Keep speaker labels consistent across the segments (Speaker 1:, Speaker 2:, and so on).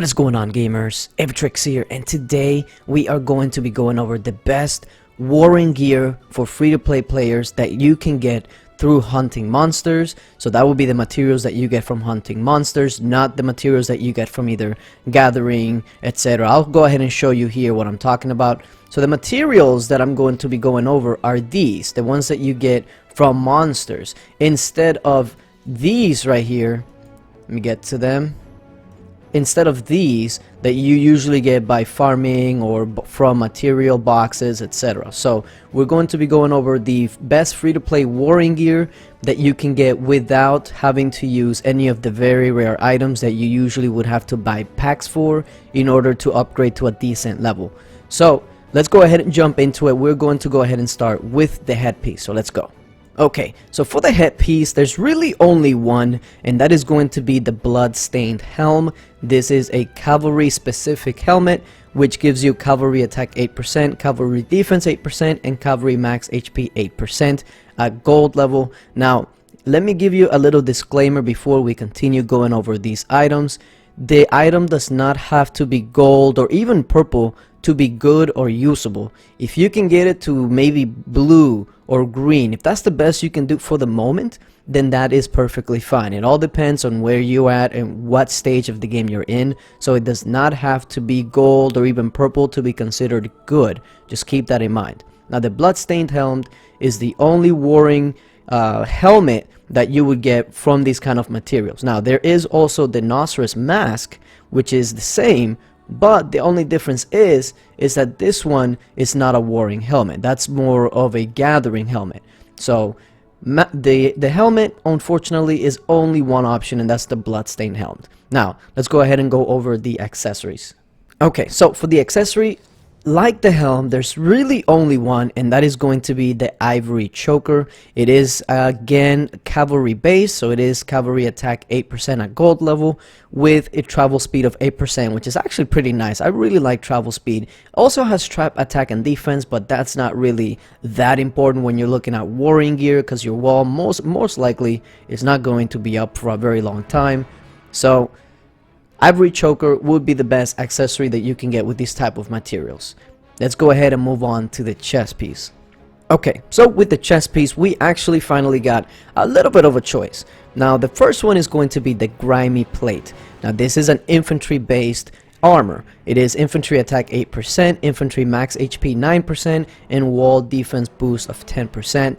Speaker 1: What is going on, gamers? Aevatrex here, and today we are going to be going over the best warring gear for free-to-play players that you can get through hunting monsters. So that will be the materials that you get from hunting monsters, not the materials that you get from either gathering, etc. I'll go ahead and show you here what I'm talking about. So the materials that I'm going to be going over are these, the ones that you get from monsters, instead of these right here. Let me get to them. Instead of these that you usually get by farming or from material boxes, etc. So we're going to be going over the best free-to-play warring gear that you can get without having to use any of the very rare items that you usually would have to buy packs for in order to upgrade to a decent level. So let's go ahead and jump into it. We're going to go ahead and start with the headpiece, so let's go. Okay, so for the headpiece, there's really only one, and that is going to be the blood-stained helm. This is a cavalry specific helmet, which gives you cavalry attack 8%, cavalry defense 8%, and cavalry max HP 8% at gold level. Now, let me give you a little disclaimer before we continue going over these items. The item does not have to be gold or even purple to be good or usable. If you can get it to maybe blue or green, if that's the best you can do for the moment, then that is perfectly fine. It all depends on where you're at and what stage of the game you're in. So it does not have to be gold or even purple to be considered good. Just keep that in mind. Now, the bloodstained helmet is the only warring helmet that you would get from these kind of materials. Now, there is also the Nosfer's mask, which is the same, but the only difference is that this one is not a warring helmet. That's more of a gathering helmet. So the helmet, unfortunately, is only one option, and that's the bloodstained helmet. Now, let's go ahead and go over the accessories. Okay, so for the accessory, like the helm, there's really only one, and that is going to be the ivory choker. It is again cavalry base, so it is cavalry attack 8% at gold level with a travel speed of 8%, which is actually pretty nice. I really like travel speed. Also has trap attack and defense, but that's not really that important when you're looking at warring gear, because your wall most likely is not going to be up for a very long time. So ivory choker would be the best accessory that you can get with these type of materials. Let's go ahead and move on to the chest piece. Okay, so with the chest piece, we actually finally got a little bit of a choice. Now, the first one is going to be the grimy plate. Now, this is an infantry based armor. It is infantry attack 8%, infantry max HP 9%, and wall defense boost of 10%.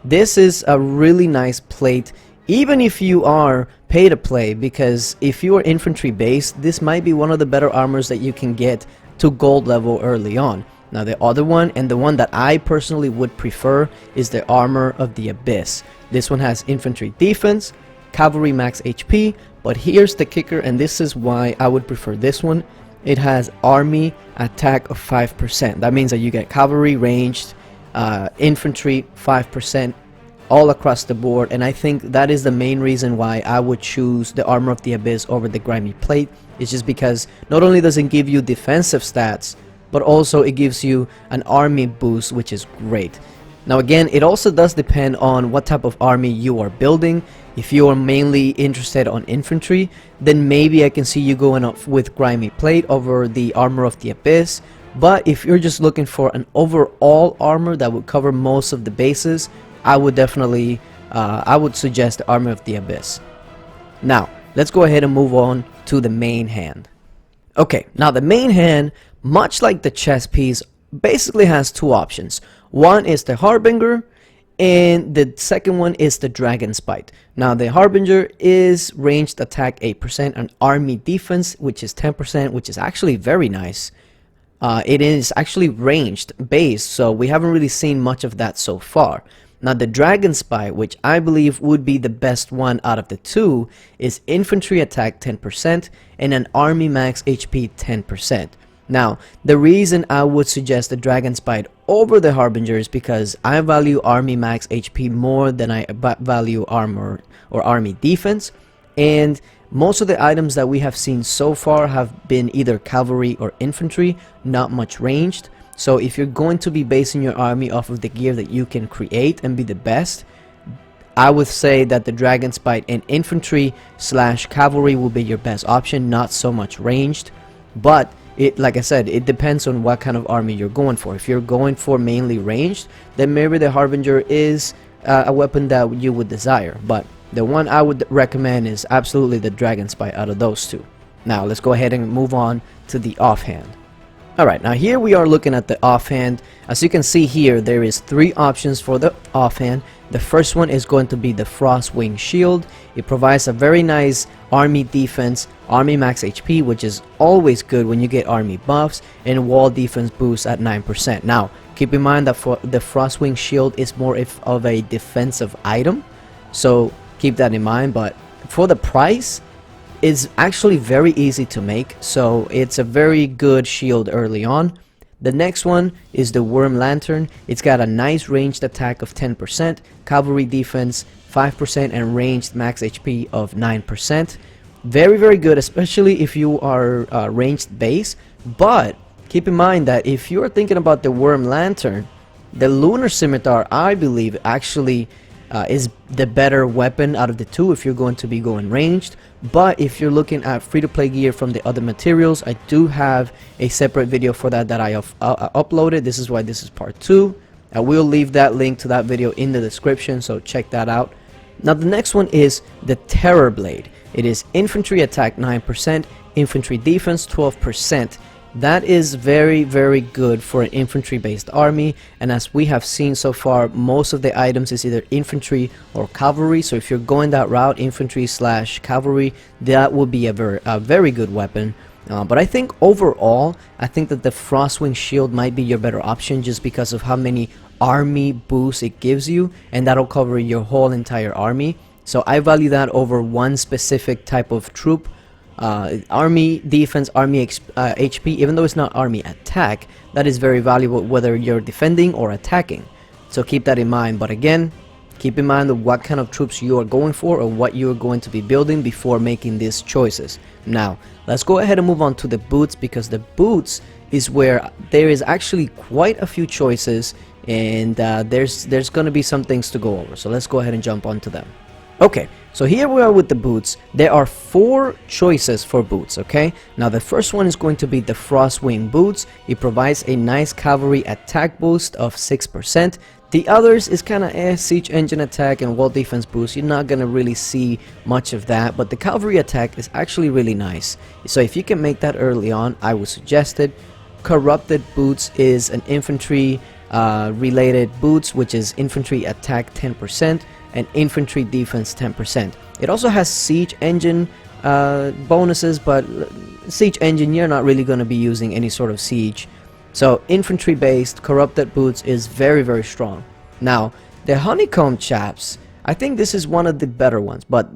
Speaker 1: This is a really nice plate, even if you are pay to play, because if you are infantry based, this might be one of the better armors that you can get to gold level early on. Now, the other one, and the one that I personally would prefer, is the armor of the abyss. This one has infantry defense, cavalry max HP, but here's the kicker, and this is why I would prefer this one. It has army attack of 5%. That means that you get cavalry ranged, infantry 5%, all across the board, and I think that is the main reason why I would choose the armor of the abyss over the grimy plate. It's just because not only does it give you defensive stats, but also it gives you an army boost, which is great. Now, again, it also does depend on what type of army you are building. If you are mainly interested on infantry, then maybe I can see you going up with grimy plate over the armor of the abyss. But if you're just looking for an overall armor that would cover most of the bases, I would definitely, I would suggest the armor of the abyss. Now, let's go ahead and move on to the main hand. Okay, now the main hand, much like the chest piece, basically has two options. One is the Harbinger, and the second one is the Dragon's Bite. Now, the Harbinger is ranged attack 8% and army defense, which is 10%, which is actually very nice. It is actually ranged base, so we haven't really seen much of that so far. Now, the Dragon's Bite, which I believe would be the best one out of the two, is infantry attack 10% and an army max HP 10%. Now, the reason I would suggest the Dragon's Bite over the Harbinger is because I value army max HP more than I value armor or army defense, and most of the items that we have seen so far have been either cavalry or infantry, not much ranged. So if you're going to be basing your army off of the gear that you can create and be the best, I would say that the Dragon Spite in infantry slash cavalry will be your best option, not so much ranged. But it, like I said, it depends on what kind of army you're going for. If you're going for mainly ranged, then maybe the Harbinger is a weapon that you would desire. But the one I would recommend is absolutely the Dragon Spite out of those two. Now let's go ahead and move on to the Offhand. Alright, now here we are looking at the Offhand. As you can see here, there is 3 options for the Offhand. The first one is going to be the Frostwing Shield. It provides a very nice army defense, army max HP, which is always good when you get army buffs, and wall defense boost at 9%. Now, keep in mind that for the Frostwing Shield is more of a defensive item, so keep that in mind. But for the price, it's actually very easy to make, so it's a very good shield early on. The next one is the Worm Lantern. It's got a nice ranged attack of 10%, cavalry defense 5%, and ranged max HP of 9%. Very good, especially if you are ranged base. But keep in mind that if you're thinking about the Worm Lantern, the Lunar Scimitar, I believe, actually is the better weapon out of the two if you're going to be going ranged. But if you're looking at free-to-play gear from the other materials, I do have a separate video for that I have uploaded. This is why this is part 2. I will leave that link to that video in the description, so check that out. Now the next one is the Terror Blade. It is infantry attack 9%, infantry defense 12%. That is very good for an infantry based army, and as we have seen so far, most of the items is either infantry or cavalry. So if you're going that route, infantry slash cavalry, that would be a very good weapon. But I think overall, I think that the Frostwing Shield might be your better option, just because of how many army boosts it gives you, and that'll cover your whole entire army. So I value that over one specific type of troop. Army defense, army HP, even though it's not army attack, that is very valuable whether you're defending or attacking. So keep that in mind. But again, keep in mind what kind of troops you are going for or what you are going to be building before making these choices. Now let's go ahead and move on to the boots, because the boots is where there is actually quite a few choices, and there's going to be some things to go over. So let's go ahead and jump onto them. Okay, so here we are with the boots. There are 4 choices for boots, okay? Now the first one is going to be the Frostwing boots. It provides a nice cavalry attack boost of 6%. The others is kind of siege engine attack and wall defense boost. You're not going to really see much of that, but the cavalry attack is actually really nice. So if you can make that early on, I would suggest it. Corrupted boots is an infantry related boots, which is infantry attack 10%. And infantry defense 10%. It also has siege engine bonuses, but siege engine, you're not really going to be using any sort of siege. So infantry based corrupted boots is very strong. Now the honeycomb chaps, I think this is one of the better ones, but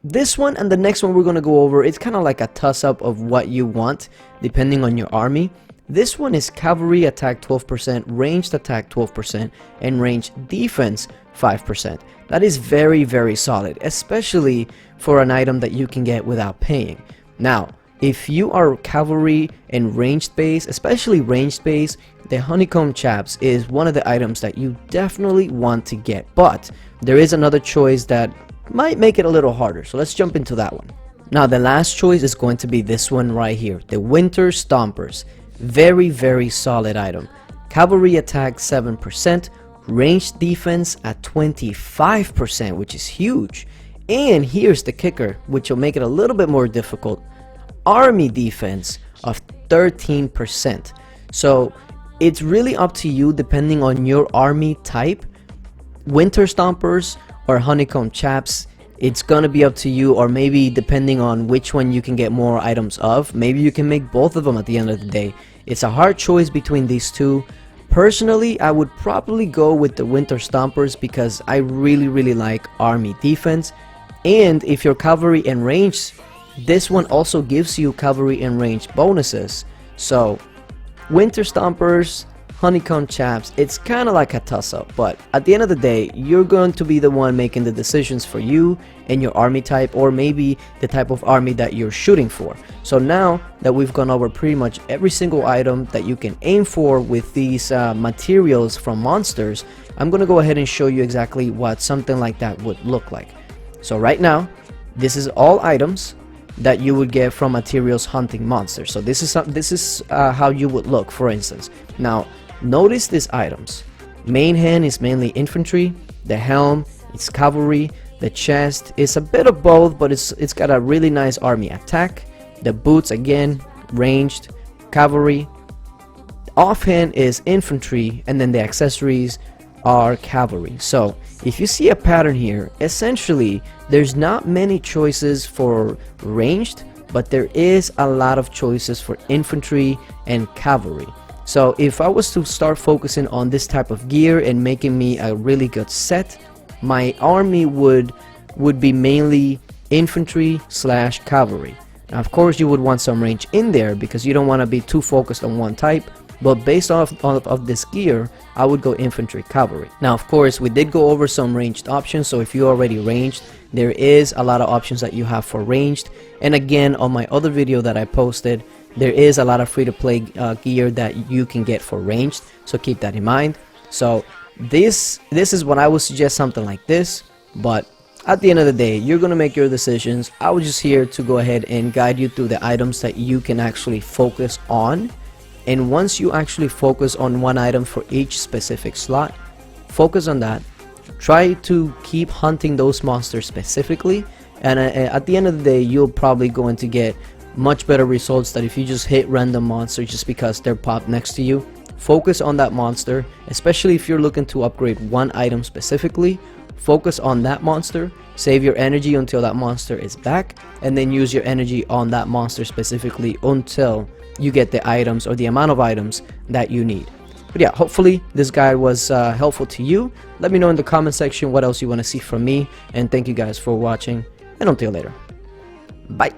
Speaker 1: this one and the next one we're going to go over, it's kind of like a toss-up of what you want depending on your army. This one is cavalry attack 12%, ranged attack 12%, and ranged defense 5%. That is very solid, especially for an item that you can get without paying. Now, if you are cavalry and ranged base, especially ranged base, the honeycomb chaps is one of the items that you definitely want to get. But there is another choice that might make it a little harder, so let's jump into that one. Now, the last choice is going to be this one right here, the Winter Stompers. Very solid item. Cavalry attack 7%, ranged defense at 25%, which is huge. And here's the kicker, which will make it a little bit more difficult. Army defense of 13%. So it's really up to you depending on your army type. Winter Stompers or honeycomb chaps, it's gonna be up to you, or maybe depending on which one you can get more items of, maybe you can make both of them at the end of the day. It's a hard choice between these two. Personally, I would probably go with the Winter Stompers because I really like army defense. And if you're cavalry and ranged, this one also gives you cavalry and range bonuses. So Winter Stompers, honeycomb chaps, it's kind of like a toss-up, but at the end of the day, you're going to be the one making the decisions for you and your army type, or maybe the type of army that you're shooting for. So now that we've gone over pretty much every single item that you can aim for with these materials from monsters, I'm gonna go ahead and show you exactly what something like that would look like. So right now, this is all items that you would get from Materials Hunting Monster. So this is how you would look, for instance. Now, notice these items. Main hand is mainly infantry, the helm, it's cavalry, the chest is a bit of both, but it's got a really nice army attack. The boots, again, ranged, cavalry. Offhand is infantry, and then the accessories are cavalry. So if you see a pattern here, essentially there's not many choices for ranged, but there is a lot of choices for infantry and cavalry. So if I was to start focusing on this type of gear and making me a really good set, my army would be mainly infantry slash cavalry. Now, of course, you would want some range in there because you don't want to be too focused on one type. But based off of this gear, I would go infantry cavalry. Now, of course, we did go over some ranged options. So if you're already ranged, there is a lot of options that you have for ranged. And again, on my other video that I posted, there is a lot of free-to-play gear that you can get for ranged. So keep that in mind. So this is what I would suggest, something like this. But at the end of the day, you're going to make your decisions. I was just here to go ahead and guide you through the items that you can actually focus on. And once you actually focus on one item for each specific slot, focus on that. Try to keep hunting those monsters specifically, and at the end of the day, you're probably going to get much better results than if you just hit random monsters just because they're popped next to you. Focus on that monster, especially if you're looking to upgrade one item specifically. Focus on that monster, save your energy until that monster is back, and then use your energy on that monster specifically until you get the items or the amount of items that you need. But yeah, hopefully this guide was helpful to you. Let me know in the comment section what else you want to see from me, and thank you guys for watching, and until later, bye.